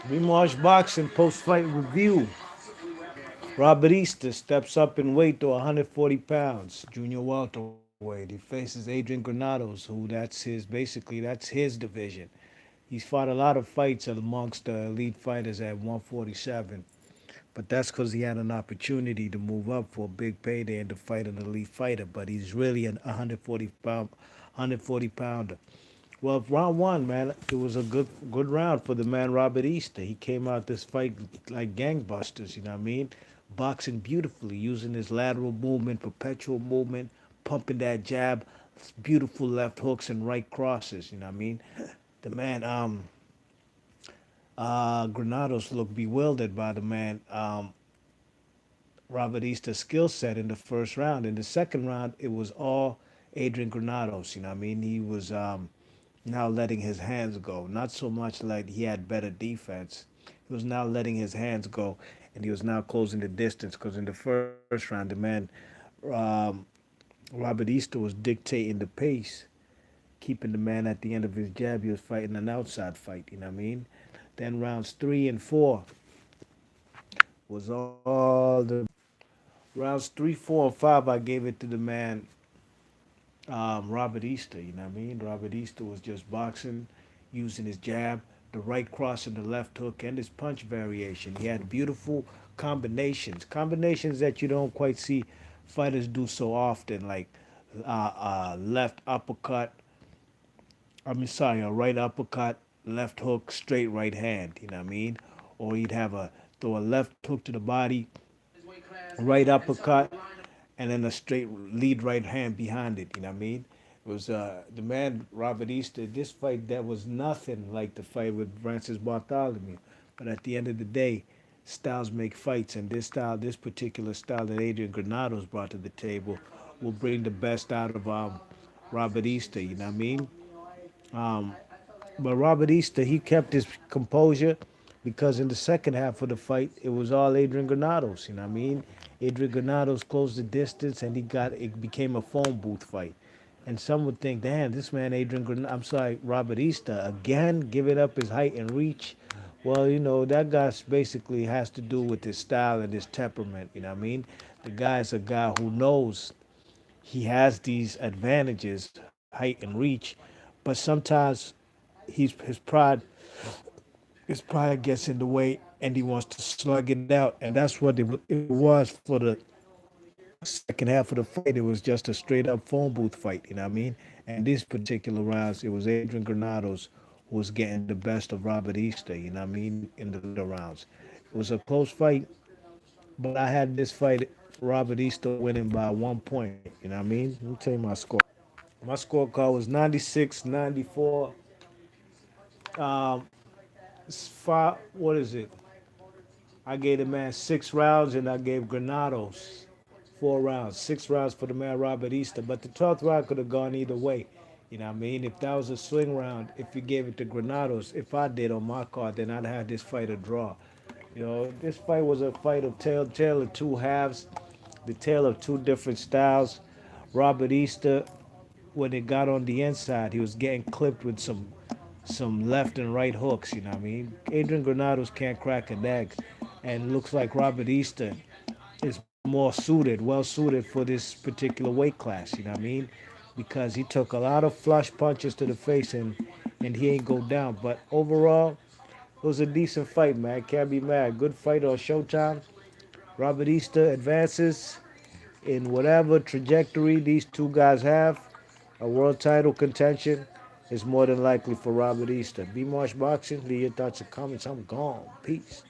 Remarch Boxing post-fight review. Robert Easter steps up in weight to 140 pounds, junior welterweight. He faces Adrian Granados, who that's his division. He's fought a lot of fights amongst the elite fighters at 147, but that's because he had an opportunity to move up for a big payday and to fight an elite fighter. But he's really an 140 pounder. Well, round one, man, it was a good round for the man Robert Easter. He came out this fight like gangbusters, you know what I mean? Boxing beautifully, using his lateral movement, perpetual movement, pumping that jab, beautiful left hooks and right crosses, you know what I mean? The man, Granados looked bewildered by the man, Robert Easter's skill set in the first round. In the second round, it was all Adrian Granados, you know what I mean? He was now letting his hands go. Not so much like he had better defense. He was now letting his hands go, and he was now closing the distance. Because in the first round, the man um, Robert Easter was dictating the pace, keeping the man at the end of his jab. He was fighting an outside fight. You know what I mean? Then rounds 3 and 4 was all the rounds 3, 4, and 5. I gave it to the man Robert Easter, you know what I mean? Robert Easter was just boxing, using his jab, the right cross and the left hook, and his punch variation. He had beautiful combinations that you don't quite see fighters do so often, like left uppercut. I mean, sorry, a right uppercut, left hook, straight right hand. You know what I mean? Or he'd have a throw a left hook to the body, right uppercut, and then a straight lead right hand behind it. You know what I mean? It was the man Robert Easter. This fight that was nothing like the fight with Francis Bartholomew, but at the end of the day, styles make fights, and this particular style that Adrian Granados brought to the table, will bring the best out of Robert Easter. You know what I mean? Um, but Robert Easter, he kept his composure because in the second half of the fight, it was all Adrian Granados. You know what I mean? Adrian Granados closed the distance, and it became a phone booth fight. And some would think, damn, this man I'm sorry, Robert Easter again giving up his height and reach. Well, that guy basically has to do with his style and his temperament. You know what I mean? The guy's a guy who knows he has these advantages, height and reach, but sometimes his pride gets in the way, and he wants to slug it out, and that's what it was for the second half of the fight. It was just a straight up phone booth fight, you know what I mean? And these particular rounds, it was Adrian Granados who was getting the best of Robert Easter, you know what I mean, in the later rounds. It was a close fight, but I had this fight, Robert Easter winning by 1 point, you know what I mean? Let me tell you my score. My scorecard was 96-94. Um, what is it? I gave the man 6 rounds, and I gave Granados 4 rounds. 6 rounds for the man Robert Easter, but the 12th round could have gone either way. You know what I mean? If that was a swing round, if you gave it to Granados, if I did on my card, then I'd have this fight a draw. This fight was a fight of tale of two halves, the tale of two different styles. Robert Easter, when it got on the inside, he was getting clipped with some left and right hooks. You know what I mean? Adrian Granados can't crack an egg, and looks like Robert Easter is more suited, well suited for this particular weight class. You know what I mean? Because he took a lot of flush punches to the face, and he ain't go down. But overall, it was a decent fight, man. Can't be mad. Good fight on Showtime. Robert Easter advances in whatever trajectory these two guys have. A world title contention is more than likely for Robert Easter. B Marsh Boxing, leave your thoughts and comments. I'm gone. Peace.